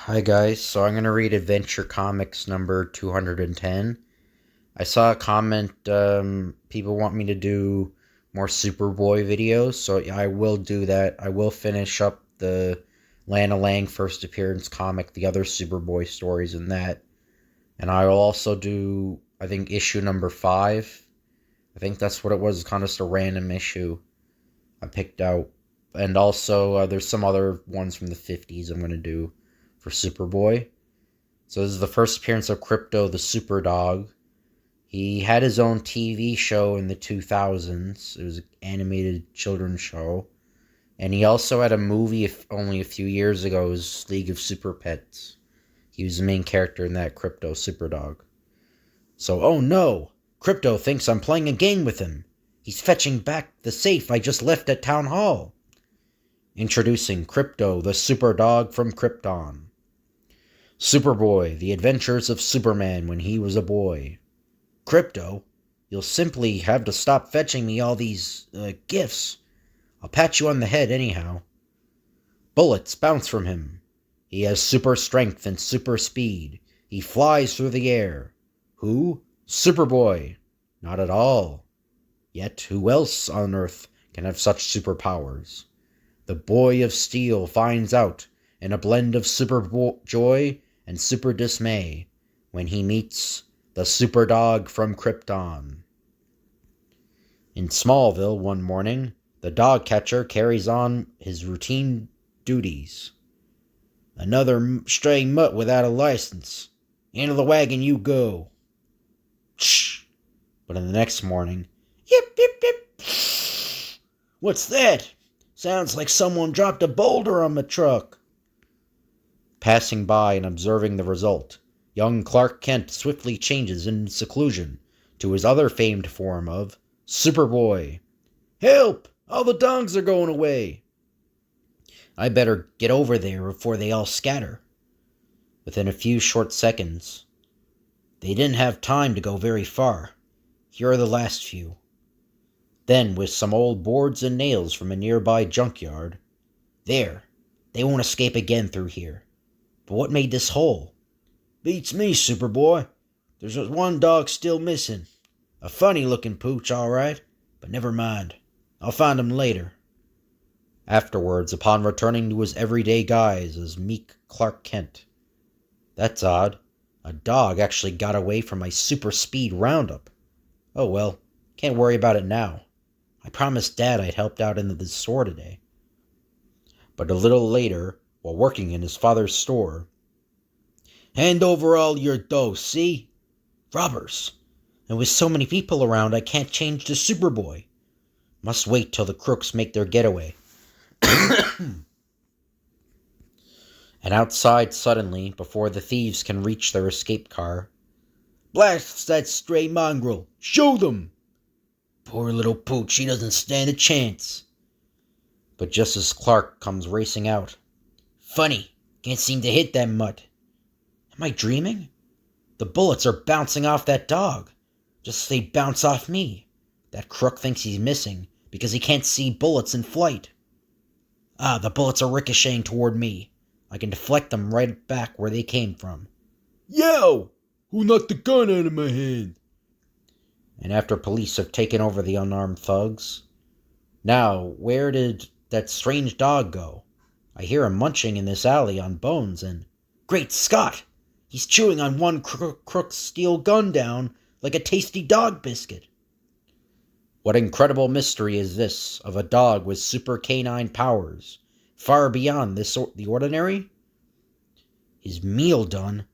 Hi guys, so I'm going to read Adventure Comics number 210. I saw a comment, people want me to do more Superboy videos, so yeah, I will do that. I will finish up the Lana Lang first appearance comic, the other Superboy stories in that. And I will also do, I think, issue number 5. I think that's what it was, kind of just a random issue I picked out. And also, there's some other ones from the 50s I'm going to do for Superboy. So this is the first appearance of Krypto the Superdog. He had his own TV show in the 2000s. It was an animated children's show. And he also had a movie only a few years ago. It was League of Super Pets. He was the main character in that, Krypto Superdog. So, oh no! Krypto thinks I'm playing a game with him. He's fetching back the safe I just left at Town Hall. Introducing Krypto the Superdog from Krypton. Superboy, the adventures of Superman when he was a boy. Krypto, you'll simply have to stop fetching me all these, gifts. I'll pat you on the head anyhow. Bullets bounce from him. He has super strength and super speed. He flies through the air. Who? Superboy. Not at all. Yet who else on Earth can have such superpowers? The Boy of Steel finds out in a blend of super joy and super dismay when he meets the Superdog from Krypton. In Smallville one morning, the dog catcher carries on his routine duties. Another stray mutt without a license. Into the wagon you go. Shh. But in the next morning, yip, yip, yip. What's that? Sounds like someone dropped a boulder on the truck. Passing by and observing the result, young Clark Kent swiftly changes in seclusion to his other famed form of Superboy. Help! All the dogs are going away. I better get over there before they all scatter. Within a few short seconds, they didn't have time to go very far. Here are the last few. Then, with some old boards and nails from a nearby junkyard, there, they won't escape again through here. But what made this hole? Beats me, Superboy. There's one dog still missing. A funny-looking pooch, all right, but never mind. I'll find him later. Afterwards, upon returning to his everyday guise as meek Clark Kent. That's odd. A dog actually got away from my super speed roundup. Oh well, can't worry about it now. I promised Dad I'd helped out in the store today. But a little later, while working in his father's store, hand over all your dough, see? Robbers. And with so many people around, I can't change to Superboy. Must wait till the crooks make their getaway. And outside suddenly, before the thieves can reach their escape car, blast that stray mongrel! Show them! Poor little pooch, he doesn't stand a chance. But just as Clark comes racing out, funny, can't seem to hit that mutt. Am I dreaming? The bullets are bouncing off that dog, just as they bounce off me. That crook thinks he's missing because he can't see bullets in flight. Ah, the bullets are ricocheting toward me. I can deflect them right back where they came from. Yo! Who knocked the gun out of my hand? And after police have taken over the unarmed thugs, now, where did that strange dog go? I hear him munching in this alley on bones and... Great Scott! He's chewing on one crook's steel gun down like a tasty dog biscuit. What incredible mystery is this of a dog with super canine powers, far beyond the ordinary? His meal done,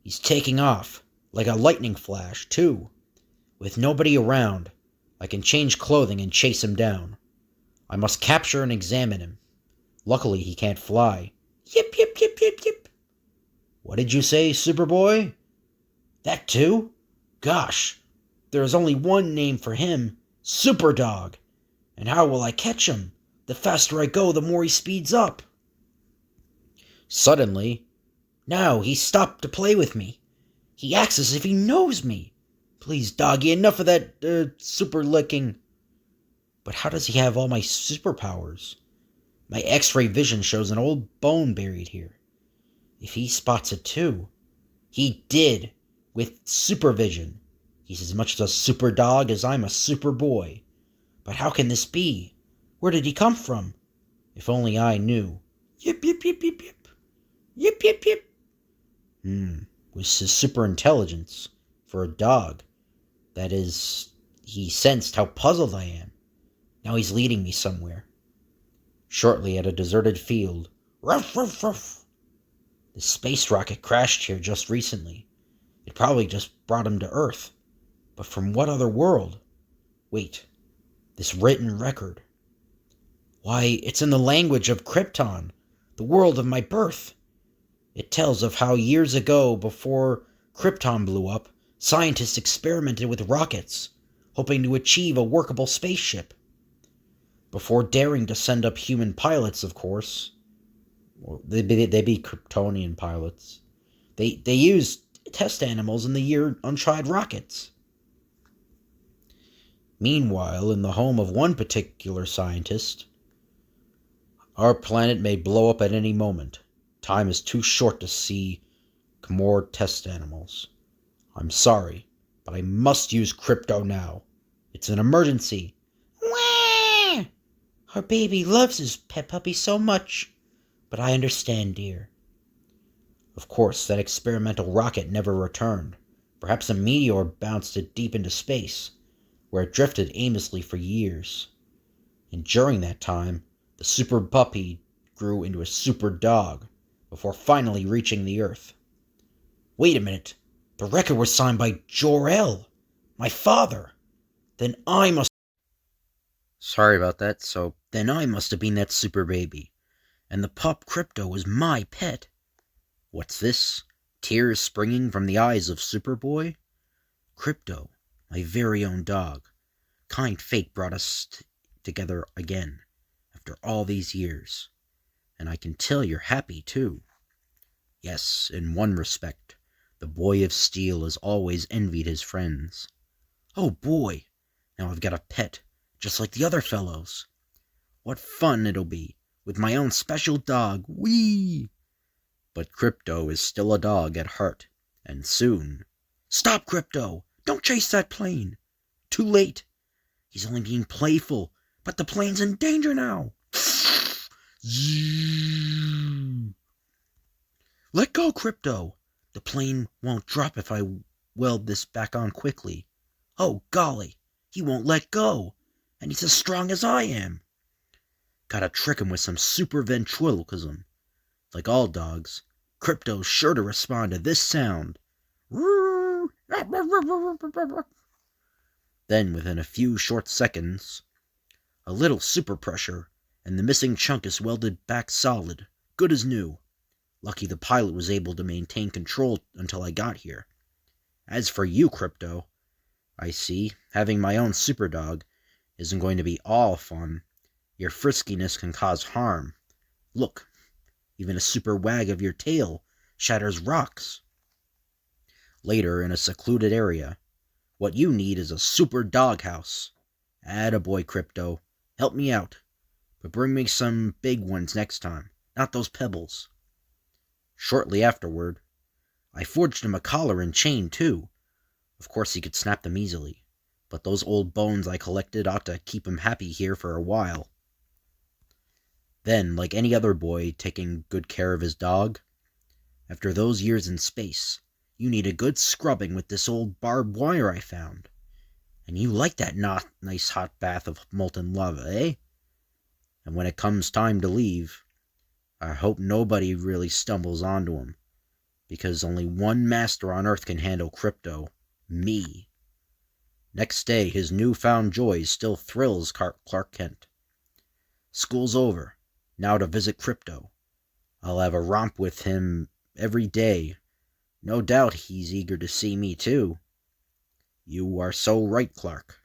he's taking off, like a lightning flash, too. With nobody around, I can change clothing and chase him down. I must capture and examine him. Luckily, he can't fly. Yip, yip, yip, yip, yip. What did you say, Superboy? That too? Gosh, there is only one name for him, Superdog. And how will I catch him? The faster I go, the more he speeds up. Suddenly, now he stopped to play with me. He acts as if he knows me. Please, doggy, enough of that, super licking. But how does he have all my superpowers? My X-ray vision shows an old bone buried here. If he spots it too. He did, with supervision. He's as much a super dog as I'm a super boy. But how can this be? Where did he come from? If only I knew. Yip, yip, yip, yip, yip. Yip, yip, yip. Was his super intelligence for a dog. That is, he sensed how puzzled I am. Now he's leading me somewhere. Shortly at a deserted field. Ruff, ruff, ruff. The space rocket crashed here just recently. It probably just brought him to Earth. But from what other world? Wait, this written record. Why, it's in the language of Krypton, the world of my birth. It tells of how years ago, before Krypton blew up, scientists experimented with rockets, hoping to achieve a workable spaceship. Before daring to send up human pilots, of course. Well, they'd be Kryptonian pilots. They used test animals in the year untried rockets. Meanwhile, in the home of one particular scientist, our planet may blow up at any moment. Time is too short to see more test animals. I'm sorry, but I must use Krypto now. It's an emergency. Wah! Our baby loves his pet puppy so much. But I understand, dear. Of course, that experimental rocket never returned. Perhaps a meteor bounced it deep into space, where it drifted aimlessly for years. And during that time, the super puppy grew into a super dog, before finally reaching the Earth. Wait a minute. The record was signed by Jor-El, my father. Then I must... Sorry about that. Then I must have been that super baby. And the pup Krypto was my pet. What's this? Tears springing from the eyes of Superboy? Krypto, my very own dog. Kind fate brought us together again, after all these years. And I can tell you're happy, too. Yes, in one respect, the boy of steel has always envied his friends. Oh boy, now I've got a pet, just like the other fellows. What fun it'll be, with my own special dog, whee! But Krypto is still a dog at heart, and soon... Stop, Krypto! Don't chase that plane! Too late! He's only being playful, but the plane's in danger now! Let go, Krypto! The plane won't drop if I weld this back on quickly. Oh, golly! He won't let go! And he's as strong as I am! Gotta trick him with some super ventriloquism. Like all dogs, Krypto's sure to respond to this sound. Then, within a few short seconds, a little super pressure, and the missing chunk is welded back solid, good as new. Lucky the pilot was able to maintain control until I got here. As for you, Krypto, I see, having my own superdog isn't going to be all fun. Your friskiness can cause harm. Look, even a super wag of your tail shatters rocks. Later, in a secluded area, what you need is a super doghouse. Attaboy, Krypto. Help me out. But bring me some big ones next time, not those pebbles. Shortly afterward, I forged him a collar and chain, too. Of course he could snap them easily, but those old bones I collected ought to keep him happy here for a while. Then, like any other boy taking good care of his dog, after those years in space, you need a good scrubbing with this old barbed wire I found. And you like that nice hot bath of molten lava, eh? And when it comes time to leave, I hope nobody really stumbles onto him, because only one master on Earth can handle Krypto, me. Next day, his newfound joy still thrills Clark Kent. School's over. Now to visit Krypto. I'll have a romp with him every day. No doubt he's eager to see me, too. You are so right, Clark.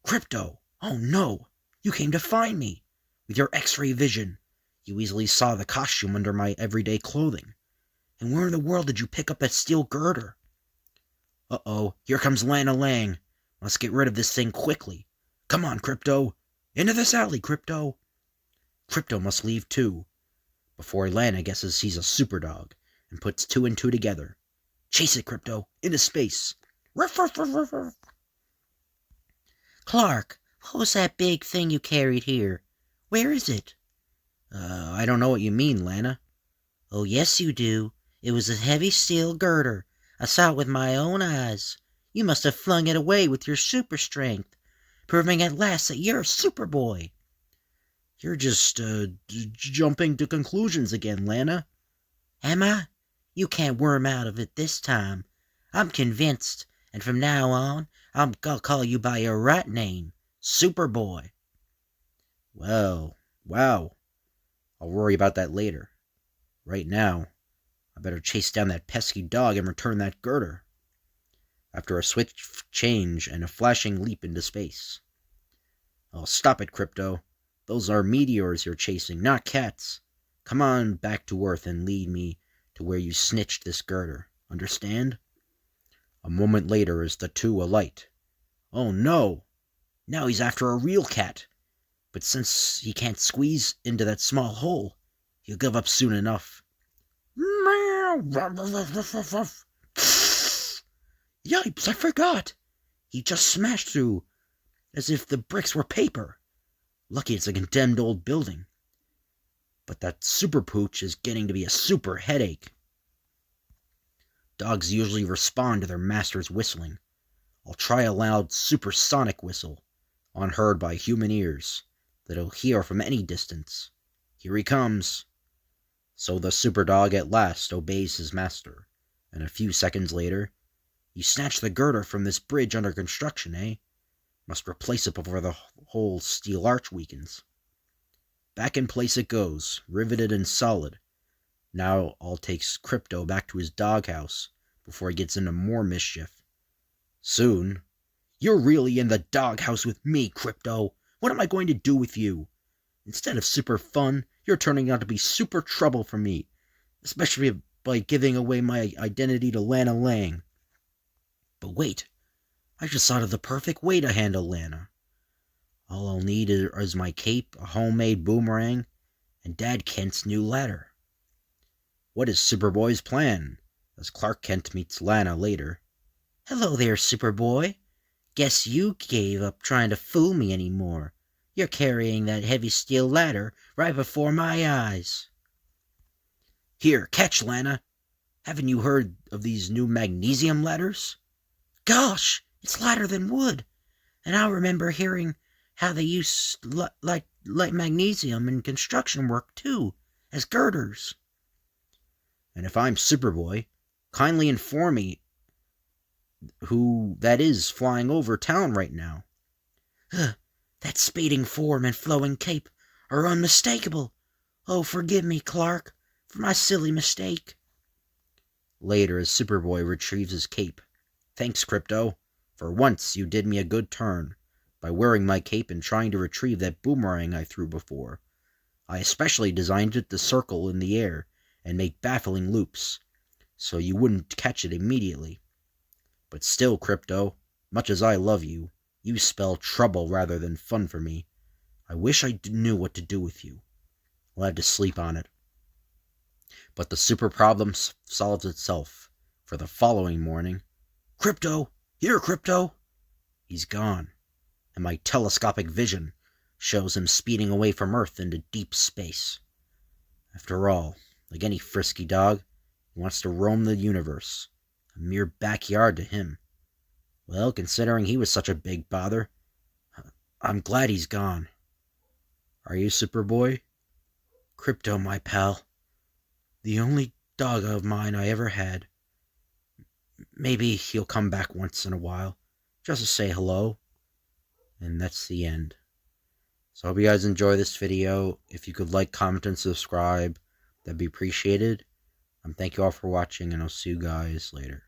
Krypto! Oh no! You came to find me! With your X-ray vision, you easily saw the costume under my everyday clothing. And where in the world did you pick up that steel girder? Uh-oh, here comes Lana Lang. Let's get rid of this thing quickly. Come on, Krypto! Into this alley, Krypto! Krypto must leave too, before Lana guesses he's a superdog, and puts two and two together. Chase it, Krypto, into space. Ruff, ruff, ruff, ruff, ruff. Clark, what was that big thing you carried here? Where is it? I don't know what you mean, Lana. Oh, yes you do. It was a heavy steel girder. I saw it with my own eyes. You must have flung it away with your super strength, proving at last that you're a Superboy. You're just, jumping to conclusions again, Lana. Am I? You can't worm out of it this time. I'm convinced, and from now on, I'll call you by your right name, Superboy. Well, wow. I'll worry about that later. Right now, I better chase down that pesky dog and return that girder. After a swift change and a flashing leap into space. Oh, stop it, Krypto. Those are meteors you're chasing, not cats. Come on back to Earth and lead me to where you snitched this girder. Understand? A moment later, as the two alight. Oh no! Now he's after a real cat. But since he can't squeeze into that small hole, he'll give up soon enough. Yipes, I forgot! He just smashed through, as if the bricks were paper. Lucky it's a condemned old building. But that super pooch is getting to be a super headache. Dogs usually respond to their master's whistling. I'll try a loud supersonic whistle, unheard by human ears, that he'll hear from any distance. Here he comes. So the Superdog at last obeys his master, and a few seconds later, you snatch the girder from this bridge under construction, eh? Must replace it before the whole steel arch weakens. Back in place it goes, riveted and solid. Now I'll take Krypto back to his doghouse before he gets into more mischief. Soon. You're really in the doghouse with me, Krypto. What am I going to do with you? Instead of super fun, you're turning out to be super trouble for me, especially by giving away my identity to Lana Lang. But wait, I just thought of the perfect way to handle Lana. All I'll need is my cape, a homemade boomerang, and Dad Kent's new ladder. What is Superboy's plan? As Clark Kent meets Lana later. Hello there, Superboy. Guess you gave up trying to fool me anymore. You're carrying that heavy steel ladder right before my eyes. Here, catch, Lana. Haven't you heard of these new magnesium ladders? Gosh, it's lighter than wood. And I remember hearing how they used like magnesium in construction work too, as girders. And if I'm Superboy, kindly inform me who that is flying over town right now. That speeding form and flowing cape are unmistakable. Oh, forgive me, Clark, for my silly mistake. Later, as Superboy retrieves his cape. Thanks, Krypto. For once, you did me a good turn by wearing my cape and trying to retrieve that boomerang I threw before. I especially designed it to circle in the air and make baffling loops, so you wouldn't catch it immediately. But still, Krypto, much as I love you, you spell trouble rather than fun for me. I wish I knew what to do with you. I'll have to sleep on it. But the super problem solves itself, for the following morning, Krypto! Here, Krypto! He's gone, and my telescopic vision shows him speeding away from Earth into deep space. After all, like any frisky dog, he wants to roam the universe, a mere backyard to him. Well, considering he was such a big bother, I'm glad he's gone. Are you, Superboy? Krypto, my pal. The only dog of mine I ever had. Maybe he'll come back once in a while, just to say hello. And that's the end. So I hope you guys enjoy this video. If you could like, comment, and subscribe, that'd be appreciated. Thank you all for watching, and I'll see you guys later.